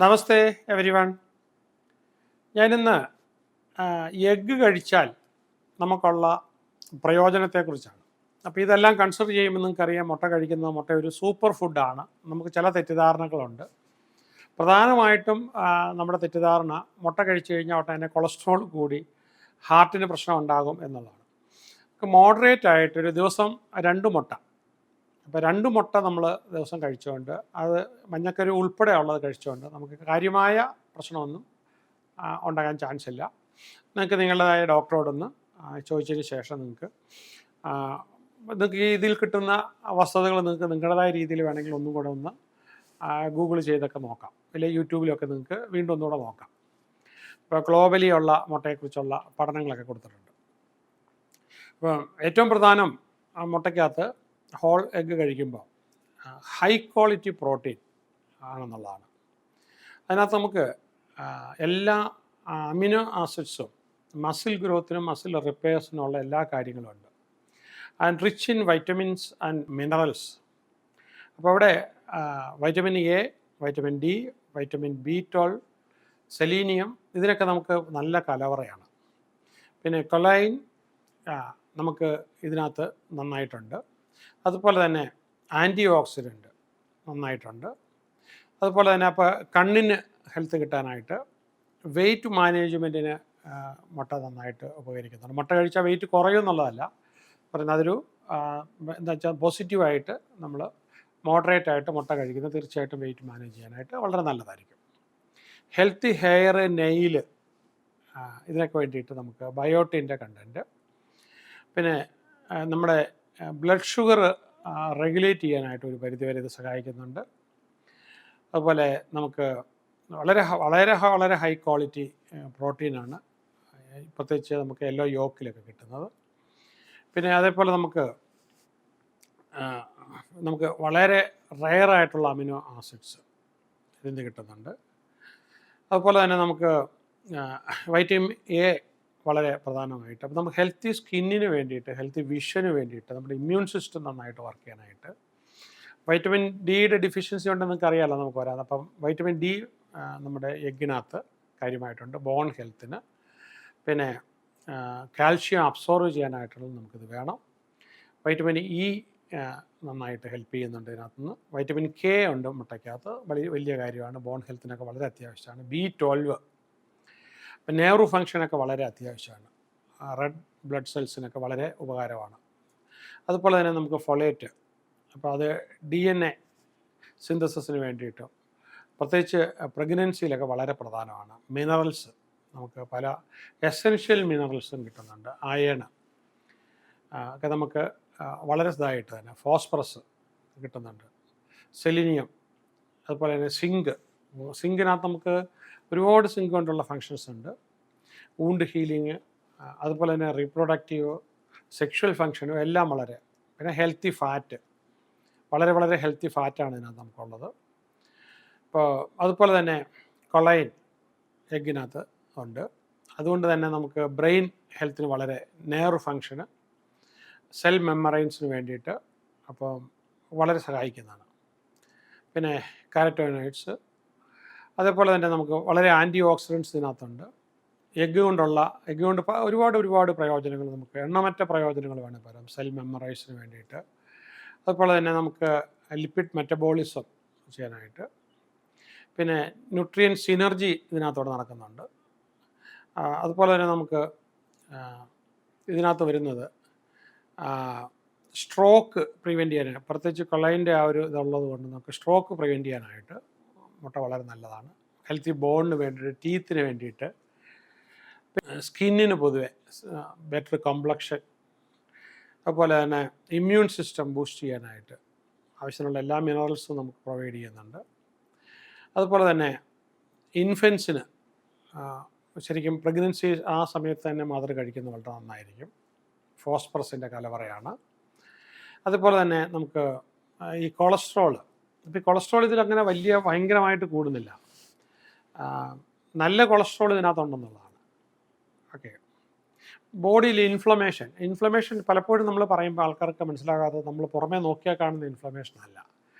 നമസ്തേ every one. ഞാനിന്ന് egg കഴിച്ചാൽ നമുക്കുള്ള പ്രയോജനത്തെക്കുറിച്ചാണ്. അപ്പോൾ ഇതെല്ലാം കൺസിഡർ ചെയ്യുമ്പോൾ നിങ്ങൾക്കറിയാം, മുട്ട ഒരു സൂപ്പർ ഫുഡാണ്. നമുക്ക് ചില തെറ്റിദ്ധാരണകളുണ്ട്. പ്രധാനമായിട്ടും നമ്മുടെ തെറ്റിദ്ധാരണ മുട്ട കഴിച്ചു കഴിഞ്ഞാൽ ഉടനെ കൊളസ്ട്രോൾ കൂടി ഹാർട്ടിന് പ്രശ്നം ഉണ്ടാകും എന്നുള്ളതാണ്. മോഡറേറ്റ് ആയിട്ട് ഒരു ദിവസം 2 മുട്ട, അപ്പോൾ 2 മുട്ട നമ്മൾ ദിവസം കഴിച്ചുകൊണ്ട്, അത് മഞ്ഞക്കരു ഉൾപ്പെടെ ഉള്ളത് കഴിച്ചുകൊണ്ട് നമുക്ക് കാര്യമായ പ്രശ്നമൊന്നും ഉണ്ടാകാൻ ചാൻസ് ഇല്ല. നിങ്ങൾക്ക് നിങ്ങളുടേതായ ഡോക്ടറോടൊന്ന് ചോദിച്ചതിന് ശേഷം നിങ്ങൾക്ക് ഇതിൽ കിട്ടുന്ന വസ്തുതകൾ നിങ്ങൾക്ക് നിങ്ങളുടേതായ രീതിയിൽ വേണമെങ്കിൽ ഒന്നും കൂടെ ഒന്ന് ഗൂഗിൾ ചെയ്തൊക്കെ നോക്കാം, അല്ലെങ്കിൽ യൂട്യൂബിലൊക്കെ നിങ്ങൾക്ക് വീണ്ടും ഒന്നുകൂടെ നോക്കാം. ഇപ്പോൾ ഗ്ലോബലി ഉള്ള മുട്ടയെക്കുറിച്ചുള്ള പഠനങ്ങളൊക്കെ കൊടുത്തിട്ടുണ്ട്. ഇപ്പോൾ ഏറ്റവും പ്രധാനം മുട്ടയ്ക്കകത്ത് ഹോൾ എഗ്ഗ് കഴിക്കുമ്പോൾ ഹൈ ക്വാളിറ്റി പ്രോട്ടീൻ ആണെന്നുള്ളതാണ്. അതിനകത്ത് നമുക്ക് എല്ലാ അമിനോ ആസിഡ്സും മസിൽ ഗ്രോത്തിനും മസിൽ റിപ്പയർസിനുള്ള എല്ലാ കാര്യങ്ങളും ഉണ്ട്. And rich in vitamins and minerals. അപ്പോൾ അവിടെ vitamin A, vitamin D, vitamin B12, selenium, ഇതിനൊക്കെ നമുക്ക് നല്ല കലവറയാണ്. പിന്നെ കൊലൈൻ നമുക്ക് ഇതിനകത്ത് നന്നായിട്ടുണ്ട്. അതുപോലെ തന്നെ ആൻറ്റി ഓക്സിഡൻറ്റ് നന്നായിട്ടുണ്ട്. അതുപോലെ തന്നെ അപ്പോൾ കണ്ണിന് ഹെൽത്ത് കിട്ടാനായിട്ട്, വെയിറ്റ് മാനേജ്മെൻറ്റിന് മുട്ട നന്നായിട്ട് ഉപകരിക്കുന്നുണ്ട്. മുട്ട കഴിച്ചാൽ വെയിറ്റ് കുറയും എന്നുള്ളതല്ല പറയുന്നത്, അതൊരു എന്താ വെച്ചാൽ പോസിറ്റീവായിട്ട് നമ്മൾ മോഡറേറ്റ് ആയിട്ട് മുട്ട കഴിക്കുന്നത് തീർച്ചയായിട്ടും വെയിറ്റ് മാനേജ് ചെയ്യാനായിട്ട് വളരെ നല്ലതായിരിക്കും. ഹെൽത്തി ഹെയർ, നെയിൽ, ഇതിനൊക്കെ വേണ്ടിയിട്ട് നമുക്ക് ബയോട്ടിൻ്റെ കണ്ടൻറ്റ്, പിന്നെ നമ്മുടെ ബ്ലഡ് ഷുഗർ റെഗുലേറ്റ് ചെയ്യാനായിട്ട് ഒരു പരിധിവരെ ഇത് സഹായിക്കുന്നുണ്ട്. അതുപോലെ നമുക്ക് വളരെ വളരെ വളരെ ഹൈ ക്വാളിറ്റി പ്രോട്ടീനാണ് പ്രത്യേകിച്ച് നമുക്ക് യെല്ലോ യോക്കിലൊക്കെ കിട്ടുന്നത്. പിന്നെ അതേപോലെ നമുക്ക് വളരെ റെയറായിട്ടുള്ള അമിനോ ആസിഡ്സ് ഇതിന് കിട്ടുന്നുണ്ട്. അതുപോലെ തന്നെ നമുക്ക് വൈറ്റമിൻ എ വളരെ പ്രധാനമായിട്ട്, അപ്പോൾ നമുക്ക് ഹെൽത്തി സ്കിന്നിന് വേണ്ടിയിട്ട്, ഹെൽത്തി വിഷന് വേണ്ടിയിട്ട്, നമ്മുടെ ഇമ്മ്യൂൺ സിസ്റ്റം നന്നായിട്ട് വർക്ക് ചെയ്യാനായിട്ട്, വൈറ്റമിൻ ഡിയുടെ ഡിഫിഷ്യൻസി ഉണ്ടെന്ന് നിങ്ങൾക്ക് അറിയാമല്ലോ നമുക്ക് വരാതെ. അപ്പം വൈറ്റമിൻ ഡി നമ്മുടെ എഗ്ഗിനകത്ത് കാര്യമായിട്ടുണ്ട് ബോൺ ഹെൽത്തിന്. പിന്നെ കാൽഷ്യം അബ്സോർവ് ചെയ്യാനായിട്ടുള്ളത് നമുക്കിത് വേണം. വൈറ്റമിൻ ഇ നന്നായിട്ട് ഹെൽപ്പ് ചെയ്യുന്നുണ്ട് ഇതിനകത്തുനിന്ന്. വൈറ്റമിൻ കെ ഉണ്ട് മുട്ടയ്ക്കകത്ത്, വലിയ കാര്യമാണ്, ബോൺ ഹെൽത്തിനൊക്കെ വളരെ അത്യാവശ്യമാണ്. B12 നെർവ് ഫങ്ഷനൊക്കെ വളരെ അത്യാവശ്യമാണ്. റെഡ് ബ്ലഡ് സെൽസിനൊക്കെ വളരെ ഉപകാരമാണ്. അതുപോലെ തന്നെ നമുക്ക് ഫൊളേറ്റ്, അപ്പോൾ അത് DNA സിന്തസിസിന് വേണ്ടിയിട്ടും പ്രത്യേകിച്ച് പ്രഗ്നൻസിയിലൊക്കെ വളരെ പ്രധാനമാണ്. മിനറൽസ്, നമുക്ക് പല എസെൻഷ്യൽ മിനറൽസും കിട്ടുന്നുണ്ട്. അയൺ ഒക്കെ നമുക്ക് വളരെ ഇതായിട്ട് തന്നെ, ഫോസ്ഫറസ് കിട്ടുന്നുണ്ട്, സെലിനിയം, അതുപോലെ തന്നെ സിങ്കിനകത്ത് നമുക്ക് ഒരുപാട് സിങ്ക് കൊണ്ടുള്ള ഫങ്ഷൻസ് ഉണ്ട്. വൂണ്ട് ഹീലിങ്, അതുപോലെ തന്നെ റീപ്രൊഡക്റ്റീവ്, സെക്ഷൽ ഫങ്ഷനും എല്ലാം വളരെ. പിന്നെ ഹെൽത്തി ഫാറ്റ്, വളരെ വളരെ ഹെൽത്തി ഫാറ്റാണ് ഇതിനകത്ത് നമുക്കുള്ളത്. ഇപ്പോൾ അതുപോലെ തന്നെ കൊളൈൻ എഗ്ഗിനകത്ത് ഉണ്ട്. അതുകൊണ്ട് തന്നെ നമുക്ക് ബ്രെയിൻ ഹെൽത്തിന് വളരെ, നെർവ് ഫങ്ഷന്, സെൽ മെമ്മറൈൻസിന് വേണ്ടിയിട്ട് അപ്പോൾ വളരെ സഹായിക്കുന്നതാണ്. പിന്നെ കാരറ്റോനൈഡ്സ്, അതേപോലെ തന്നെ നമുക്ക് വളരെ ആൻറ്റി ഓക്സിഡൻസ് ഇതിനകത്തുണ്ട്. എഗ്ഗ് കൊണ്ട് ഒരുപാട് പ്രയോജനങ്ങൾ, നമുക്ക് എണ്ണമറ്റ പ്രയോജനങ്ങൾ വേണമെങ്കിൽ പറയാം. സെൽ മെമ്മറൈസിന് വേണ്ടിയിട്ട്, അതുപോലെ തന്നെ നമുക്ക് ലിപ്പിഡ് മെറ്റബോളിസം ചെയ്യാനായിട്ട്, പിന്നെ ന്യൂട്രിയൻ സിനർജി ഇതിനകത്തോടെ നടക്കുന്നുണ്ട്. അതുപോലെ തന്നെ നമുക്ക് ഇതിനകത്ത് വരുന്നത് സ്ട്രോക്ക് പ്രിവെൻറ്റ് ചെയ്യാനായിട്ട്, പ്രത്യേകിച്ച് കൊളൈൻ്റെ ഇതുള്ളത് കൊണ്ട് നമുക്ക് സ്ട്രോക്ക് പ്രിവെൻറ്റ് ചെയ്യാനായിട്ട് മുട്ട വളരെ നല്ലതാണ്. ഹെൽത്തി ബോണിന് വേണ്ടിയിട്ട്, ടീത്തിന് വേണ്ടിയിട്ട്, സ്കിന്നിന് പൊതുവെ ബെറ്റർ കോംപ്ലക്ഷൻ, അതുപോലെ തന്നെ ഇമ്മ്യൂൺ സിസ്റ്റം ബൂസ്റ്റ് ചെയ്യാനായിട്ട് ആവശ്യമുള്ള എല്ലാ മിനറൽസും നമുക്ക് പ്രൊവൈഡ് ചെയ്യുന്നുണ്ട്. അതുപോലെ തന്നെ ഇൻഫൻസിന് ശരിക്കും പ്രഗ്നൻസി ആ സമയത്ത് തന്നെ മദർ കഴിക്കുന്നത് വളരെ നന്നായിരിക്കും. ഫോസ്ഫറസിൻ്റെ കലവറയാണ്. അതുപോലെ തന്നെ നമുക്ക് ഈ കൊളസ്ട്രോൾ, ഇപ്പോൾ കൊളസ്ട്രോൾ ഇതിലങ്ങനെ ഭയങ്കരമായിട്ട് കൂടുന്നില്ല. നല്ല കൊളസ്ട്രോൾ ഇതിനകത്തുണ്ടെന്നുള്ളതാണ്. ഓക്കെ. ബോഡിയിൽ ഇൻഫ്ലമേഷൻ പലപ്പോഴും നമ്മൾ പറയുമ്പോൾ ആൾക്കാർക്ക് മനസ്സിലാകാത്തത്, നമ്മൾ പുറമേ നോക്കിയാൽ കാണുന്ന ഇൻഫ്ലമേഷൻ അല്ല.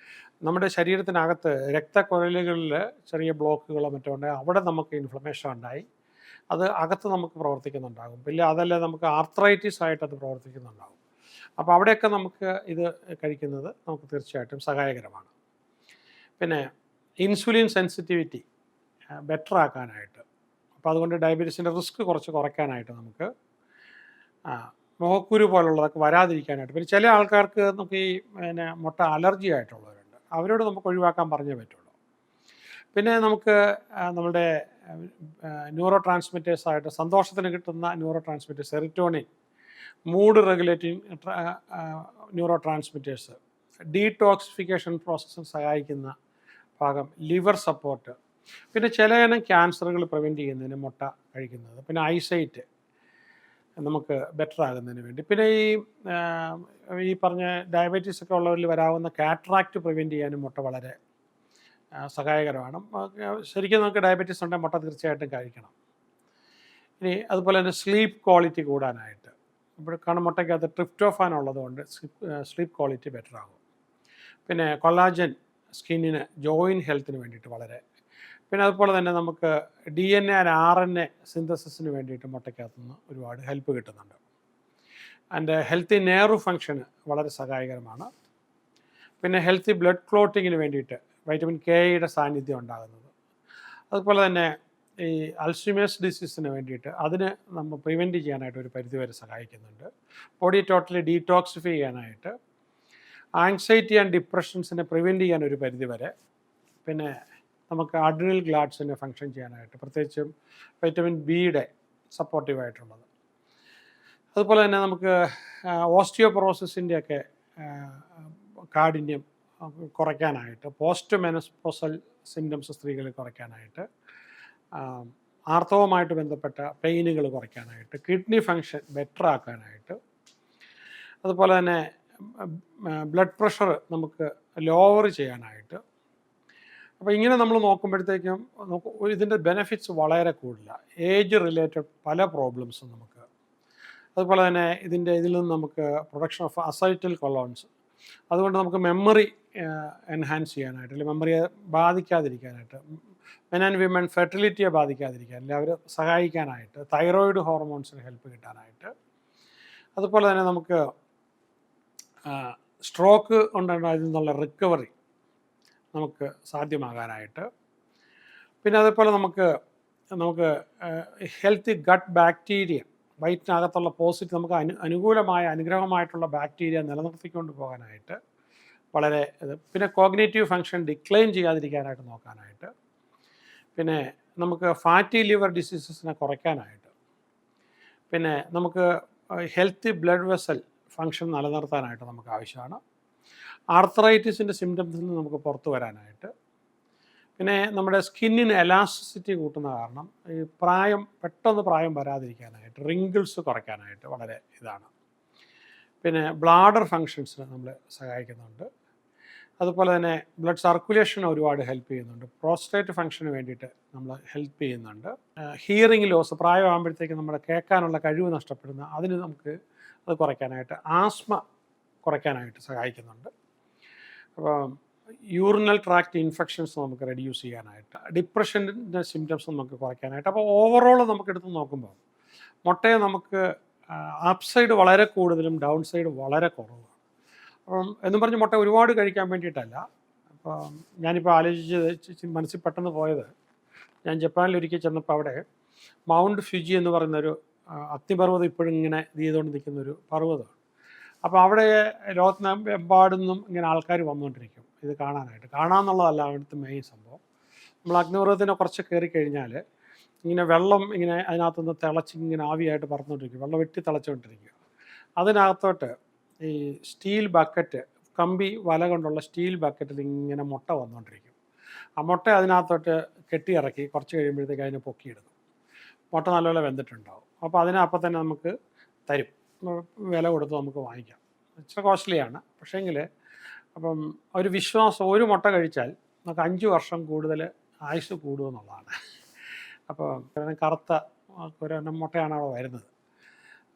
നമ്മുടെ ശരീരത്തിനകത്ത് രക്തക്കുഴലുകളിൽ ചെറിയ ബ്ലോക്കുകളോ മറ്റോ ഉണ്ടെങ്കിൽ അവിടെ നമുക്ക് ഇൻഫ്ലമേഷൻ ഉണ്ടായി അത് അകത്ത് നമുക്ക് പ്രവർത്തിക്കുന്നുണ്ടാകും. പിന്നെ അതല്ല നമുക്ക് ആർത്രൈറ്റിസ് ആയിട്ട് അത് പ്രവർത്തിക്കുന്നുണ്ടാകും. അപ്പോൾ അവിടെയൊക്കെ നമുക്ക് ഇത് കഴിക്കുന്നത് നമുക്ക് തീർച്ചയായിട്ടും സഹായകരമാണ്. പിന്നെ ഇൻസുലിൻ സെൻസിറ്റിവിറ്റി ബെറ്റർ ആക്കാനായിട്ട്, അപ്പോൾ അതുകൊണ്ട് ഡയബറ്റീസിൻ്റെ റിസ്ക് കുറച്ച് കുറയ്ക്കാനായിട്ട് നമുക്ക് മുഖക്കുരു പോലുള്ളതൊക്കെ വരാതിരിക്കാനായിട്ട്. പിന്നെ ചില ആൾക്കാർക്ക് നമുക്ക് ഈ മുട്ട അലർജി ആയിട്ടുള്ളവരുണ്ട്, അവരോട് നമുക്ക് ഒഴിവാക്കാൻ പറഞ്ഞേ പറ്റുള്ളൂ. പിന്നെ നമുക്ക് നമ്മുടെ ന്യൂറോ ട്രാൻസ്മിറ്റേഴ്സായിട്ട് സന്തോഷത്തിന് കിട്ടുന്ന neurotransmitters, serotonin, mood regulating neurotransmitters, detoxification പ്രോസസ്സിന് സഹായിക്കുന്ന ഭാഗം, ലിവർ സപ്പോർട്ട്, പിന്നെ ചില ഇനം ക്യാൻസറുകൾ പ്രിവെൻറ്റ് ചെയ്യുന്നതിന് മുട്ട കഴിക്കുന്നത്, പിന്നെ ഐസൈറ്റ് നമുക്ക് ബെറ്റർ ആകുന്നതിന് വേണ്ടി, പിന്നെ ഈ പറഞ്ഞ ഡയബറ്റീസ് ഒക്കെ ഉള്ളവരിൽ വരാവുന്ന കാറ്ററാക്റ്റ് പ്രിവെൻറ്റ് ചെയ്യാനും മുട്ട വളരെ സഹായകരമാണ്. ശരിക്കും നമുക്ക് ഡയബറ്റീസ് ഉണ്ടെങ്കിൽ മുട്ട തീർച്ചയായിട്ടും കഴിക്കണം. ഇനി അതുപോലെ തന്നെ സ്ലീപ്പ് ക്വാളിറ്റി കൂടാനായിട്ട്, ഇപ്പോൾ കാരണം മുട്ടയ്ക്കകത്ത് ട്രിപ്റ്റോഫാൻ ഉള്ളതുകൊണ്ട് സ്ലീപ്പ് ക്വാളിറ്റി ബെറ്റർ ആകും. പിന്നെ കൊളാജൻ സ്കിന്നിന്, ജോയിൻറ്റ് ഹെൽത്തിന് വേണ്ടിയിട്ട് വളരെ, പിന്നെ അതുപോലെ തന്നെ നമുക്ക് DNA ആൻഡ് RNA സിന്തസിസിന് വേണ്ടിയിട്ട് മുട്ടയ്ക്കകത്തു നിന്ന് ഒരുപാട് ഹെൽപ്പ് കിട്ടുന്നുണ്ട്. ആൻഡ് ഹെൽത്തി നെർവ് ഫങ്ഷന് വളരെ സഹായകരമാണ്. പിന്നെ ഹെൽത്തി ബ്ലഡ് ക്ലോട്ടിങ്ങിന് വേണ്ടിയിട്ട് വൈറ്റമിൻ കെയുടെ സാന്നിധ്യം ഉണ്ടാകുന്നത്. അതുപോലെ തന്നെ ഈ അൾഷിമേഴ്സ് ഡിസീസിന് വേണ്ടിയിട്ട് അതിന് നമ്മൾ പ്രിവെൻറ്റ് ചെയ്യാനായിട്ട് ഒരു പരിധിവരെ സഹായിക്കുന്നുണ്ട്. ബോഡി ടോട്ടലി ഡീടോക്സിഫൈ ചെയ്യാനായിട്ട്, ആങ്സൈറ്റി ആൻഡ് ഡിപ്രഷൻസിനെ പ്രിവെൻറ്റ് ചെയ്യാൻ ഒരു പരിധിവരെ, പിന്നെ നമുക്ക് അഡ്രിനൽ ഗ്ലാഡ്സിനെ ഫങ്ഷൻ ചെയ്യാനായിട്ട്, പ്രത്യേകിച്ചും വൈറ്റമിൻ ബിയുടെ സപ്പോർട്ടീവായിട്ടുള്ളത്. അതുപോലെ തന്നെ നമുക്ക് ഓസ്റ്റിയോപൊറോസിസിൻ്റെയൊക്കെ കാഠിന്യം കുറയ്ക്കാനായിട്ട്, പോസ്റ്റ് മെനോപോസൽ സിംറ്റംസ് സ്ത്രീകളിൽ കുറയ്ക്കാനായിട്ട്, ആർത്തവമായിട്ട് ബന്ധപ്പെട്ട പെയിനുകൾ കുറയ്ക്കാനായിട്ട്, കിഡ്നി ഫങ്ഷൻ ബെറ്റർ ആക്കാനായിട്ട്, അതുപോലെ തന്നെ ബ്ലഡ് പ്രഷർ നമുക്ക് ലോവർ ചെയ്യാനായിട്ട്. അപ്പോൾ ഇങ്ങനെ നമ്മൾ നോക്കുമ്പോഴത്തേക്കും ഇതിൻ്റെ ബെനിഫിറ്റ്സ് വളരെ കൂടുതലാണ്. ഏജ് റിലേറ്റഡ് പല പ്രോബ്ലംസും നമുക്ക്, അതുപോലെ തന്നെ ഇതിൽ നിന്ന് നമുക്ക് പ്രൊഡക്ഷൻ ഓഫ് അസൈറ്റിൽ കൊളോൺസ്, അതുകൊണ്ട് നമുക്ക് മെമ്മറി എൻഹാൻസ് ചെയ്യാനായിട്ട്, അല്ലെങ്കിൽ മെമ്മറിയെ ബാധിക്കാതിരിക്കാനായിട്ട്, മെൻ ആൻഡ് വിമൻ ഫെർട്ടിലിറ്റിയെ ബാധിക്കാതിരിക്കാൻ, അല്ലെങ്കിൽ അവർ സഹായിക്കാനായിട്ട്, തൈറോയിഡ് ഹോർമോൺസിന് ഹെൽപ്പ് കിട്ടാനായിട്ട്, അതുപോലെ തന്നെ നമുക്ക് സ്ട്രോക്ക് ഉണ്ടാകുന്നതിൽ നിന്നുള്ള റിക്കവറി നമുക്ക് സാധ്യമാകാനായിട്ട്, പിന്നെ അതേപോലെ നമുക്ക് ഹെൽത്തി ഗട്ട് ബാക്ടീരിയ, വയറ്റിനകത്തുള്ള പോസിറ്റീവ് നമുക്ക് അനുകൂലമായ അനുഗ്രഹമായിട്ടുള്ള ബാക്ടീരിയ നിലനിർത്തിക്കൊണ്ട് പോകാനായിട്ട് വളരെ പിന്നെ കോഗ്നേറ്റീവ് ഫങ്ഷൻ ഡിക്ലൈൻ ചെയ്യാതിരിക്കാനായിട്ട് നോക്കാനായിട്ട്, പിന്നെ നമുക്ക് ഫാറ്റി ലിവർ ഡിസീസസിനെ കുറയ്ക്കാനായിട്ട്, പിന്നെ നമുക്ക് ഹെൽത്തി ബ്ലഡ് വെസൽ ഫങ്ഷൻ നിലനിർത്താനായിട്ട് നമുക്ക് ആവശ്യമാണ്. ആർത്രൈറ്റിസിൻ്റെ സിംറ്റംസിൽ നിന്ന് നമുക്ക് പുറത്തു വരാനായിട്ട്, പിന്നെ നമ്മുടെ സ്കിന്നിന് എലാസ്റ്റിസിറ്റി കൂട്ടുന്ന കാരണം ഈ പെട്ടെന്ന് പ്രായം വരാതിരിക്കാനായിട്ട്, റിങ്കിൾസ് കുറയ്ക്കാനായിട്ട് വളരെ ഇതാണ്. പിന്നെ ബ്ലാഡർ ഫങ്ഷൻസിന് നമ്മൾ സഹായിക്കുന്നുണ്ട്. അതുപോലെ തന്നെ ബ്ലഡ് സർക്കുലേഷന് ഒരുപാട് ഹെൽപ്പ് ചെയ്യുന്നുണ്ട്. പ്രോസ്റ്റേറ്റ് ഫങ്ഷന് വേണ്ടിയിട്ട് നമ്മൾ ഹെൽപ്പ് ചെയ്യുന്നുണ്ട്. ഹിയറിംഗ് ലോസ്, പ്രായമാകുമ്പോഴത്തേക്ക് നമ്മുടെ കേൾക്കാനുള്ള കഴിവ് നഷ്ടപ്പെടുന്ന അതിന് നമുക്ക് അത് കുറയ്ക്കാനായിട്ട്, ആസ്മ കുറയ്ക്കാനായിട്ട് സഹായിക്കുന്നുണ്ട്. അപ്പോൾ യൂറിനൽ ട്രാക്ട് ഇൻഫെക്ഷൻസ് നമുക്ക് റെഡ്യൂസ് ചെയ്യാനായിട്ട്, ഡിപ്രഷൻ്റെ സിംറ്റംസ് നമുക്ക് കുറയ്ക്കാനായിട്ട്. അപ്പോൾ ഓവറോൾ നമുക്ക് എടുത്ത് നോക്കുമ്പോൾ മുട്ടയെ നമുക്ക് അപ്സൈഡ് വളരെ കൂടുതലും ഡൗൺ സൈഡ് വളരെ കുറവാണ്. അപ്പം എന്നും പറഞ്ഞ് മുട്ട ഒരുപാട് കഴിക്കാൻ വേണ്ടിയിട്ടല്ല. അപ്പം ഞാനിപ്പോൾ ആലോചിച്ച് മനസ്സിൽ പെട്ടെന്ന് പോയത്, ഞാൻ ജപ്പാനിൽ ഒരിക്കൽ ചെന്നപ്പോൾ അവിടെ മൗണ്ട് ഫ്യൂജി എന്ന് പറയുന്നൊരു അഗ്നിപർവ്വതം ഇപ്പോഴും ഇങ്ങനെ ചെയ്തുകൊണ്ട് നിൽക്കുന്നൊരു പർവ്വതമാണ്. അപ്പോൾ അവിടെ ലോകത്തിനെമ്പാടുന്നും ഇങ്ങനെ ആൾക്കാർ വന്നുകൊണ്ടിരിക്കും ഇത് കാണാമെന്നുള്ളതല്ല അവിടുത്തെ മെയിൻ സംഭവം. നമ്മൾ അഗ്നിപർവ്വതത്തിനെ കുറച്ച് കയറി കഴിഞ്ഞാൽ ഇങ്ങനെ വെള്ളം ഇങ്ങനെ അതിനകത്തുനിന്ന് തിളച്ച് ഇങ്ങനെ ആവിയായിട്ട് പറന്നുകൊണ്ടിരിക്കും, വെള്ളം വെട്ടി തിളച്ചുകൊണ്ടിരിക്കുക. അതിനകത്തോട്ട് ഈ സ്റ്റീൽ ബക്കറ്റ്, കമ്പി വല കൊണ്ടുള്ള സ്റ്റീൽ ബക്കറ്റിൽ ഇങ്ങനെ മുട്ട വന്നുകൊണ്ടിരിക്കും. ആ മുട്ട അതിനകത്തോട്ട് കെട്ടിയിറക്കി കുറച്ച് കഴിയുമ്പോഴത്തേക്ക് അതിനെ പൊക്കിയെടുക്കും. മുട്ട നല്ലപോലെ വെന്തിട്ടുണ്ടാവും. അപ്പോൾ അതിനപ്പം തന്നെ നമുക്ക് തരും, വില കൊടുത്ത് നമുക്ക് വാങ്ങിക്കാം. ഇച്ചിരി കോസ്റ്റ്ലിയാണ്, പക്ഷേങ്കിൽ അപ്പം ഒരു വിശ്വാസം, ഒരു മുട്ട കഴിച്ചാൽ നമുക്ക് 5 വർഷം കൂടുതൽ ആയുസ് കൂടുമെന്നുള്ളതാണ്. അപ്പോൾ കറുത്ത ഒരെണ്ണം മുട്ടയാണ് അവിടെ വരുന്നത്.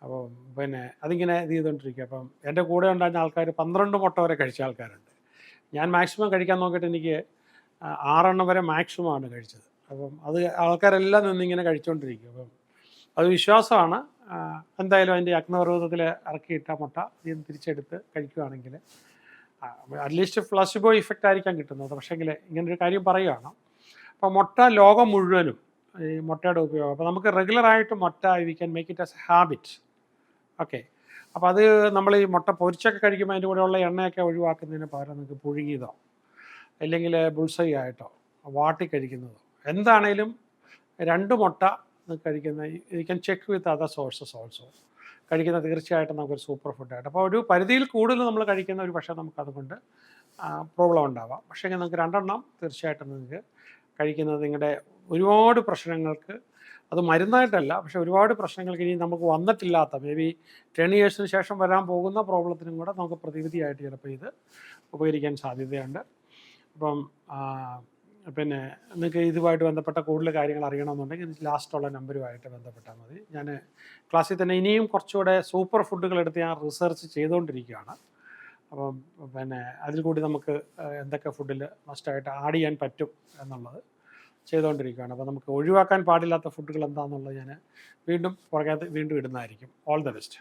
അപ്പോൾ പിന്നെ അതിങ്ങനെ ഇത് ചെയ്തുകൊണ്ടിരിക്കുക. അപ്പം എൻ്റെ കൂടെ ഉണ്ടായിരുന്ന ആൾക്കാർ 12 മുട്ട വരെ കഴിച്ച ആൾക്കാരുണ്ട്. ഞാൻ മാക്സിമം കഴിക്കാൻ നോക്കിയിട്ട് എനിക്ക് 6 വരെ മാക്സിമമാണ് കഴിച്ചത്. അപ്പം അത് ആൾക്കാരെല്ലാം നിന്നിങ്ങനെ കഴിച്ചുകൊണ്ടിരിക്കും. അപ്പം അത് വിശ്വാസമാണ്. എന്തായാലും അതിൻ്റെ അഗ്നിപർവ്വതത്തിൽ ഇറക്കിയിട്ട മുട്ട ഇതിൽ തിരിച്ചെടുത്ത് കഴിക്കുകയാണെങ്കിൽ അറ്റ്ലീസ്റ്റ് പ്ലസിബോ ഇഫക്റ്റ് ആയിരിക്കാം കിട്ടുന്നത്. പക്ഷേങ്കിൽ ഇങ്ങനൊരു കാര്യം പറയുകയാണ്. അപ്പോൾ മുട്ട ലോകം മുഴുവനും ഈ മുട്ടയുടെ ഉപയോഗം, അപ്പോൾ നമുക്ക് റെഗുലറായിട്ട് മുട്ട we can make it as A habit. Okay, അപ്പോൾ അത് നമ്മൾ ഈ മുട്ട പൊരിച്ചൊക്കെ കഴിക്കുമ്പോൾ അതിൻ്റെ കൂടെയുള്ള എണ്ണയൊക്കെ ഒഴിവാക്കുന്നതിന് പകരം നമുക്ക് പുഴുങ്ങിയതോ അല്ലെങ്കിൽ ബുൾസൈ ആയിട്ടോ വാട്ടി കഴിക്കുന്നതോ എന്താണേലും 2 മുട്ട കഴിക്കുന്ന you can check with other sources also കഴിക്കുന്നത് തീർച്ചയായിട്ടും നമുക്കൊരു സൂപ്പർ ഫുഡായിട്ട്. അപ്പോൾ ഒരു പരിധിയിൽ കൂടുതൽ നമ്മൾ കഴിക്കുന്ന ഒരു പക്ഷേ നമുക്കതുകൊണ്ട് പ്രോബ്ലം ഉണ്ടാവാം. പക്ഷേ നിങ്ങൾക്ക് 2 തീർച്ചയായിട്ടും നിങ്ങൾക്ക് കഴിക്കുന്നത് നിങ്ങളുടെ ഒരുപാട് പ്രശ്നങ്ങൾക്ക്, അത് മരുന്നായിട്ടല്ല, പക്ഷേ ഒരുപാട് പ്രശ്നങ്ങൾക്ക് ഇനി നമുക്ക് വന്നിട്ടില്ലാത്ത മേ ബി 10 ഇയേഴ്സിന് ശേഷം വരാൻ പോകുന്ന പ്രോബ്ലത്തിനും കൂടെ നമുക്ക് പ്രതിവിധിയായിട്ട് ചിലപ്പോൾ ഇത് ഉപകരിക്കാൻ സാധ്യതയുണ്ട്. അപ്പം പിന്നെ നിങ്ങൾക്ക് ഇതുമായിട്ട് ബന്ധപ്പെട്ട കൂടുതൽ കാര്യങ്ങൾ അറിയണമെന്നുണ്ടെങ്കിൽ ലാസ്റ്റുള്ള നമ്പറുമായിട്ട് ബന്ധപ്പെട്ടാൽ മതി. ഞാൻ ക്ലാസ്സിൽ തന്നെ ഇനിയും കുറച്ചുകൂടെ സൂപ്പർ ഫുഡുകൾ എടുത്ത് ഞാൻ റിസർച്ച് ചെയ്തുകൊണ്ടിരിക്കുകയാണ്. അപ്പം പിന്നെ അതിൽ കൂടി നമുക്ക് എന്തൊക്കെ ഫുഡിൽ മസ്റ്റായിട്ട് ആഡ് ചെയ്യാൻ പറ്റും എന്നുള്ളത് ചെയ്തുകൊണ്ടിരിക്കുകയാണ്. അപ്പോൾ നമുക്ക് ഒഴിവാക്കാൻ പാടില്ലാത്ത ഫുഡുകൾ എന്താണെന്നുള്ളത് ഞാൻ വീണ്ടും ഇടുന്നതായിരിക്കും. All the best.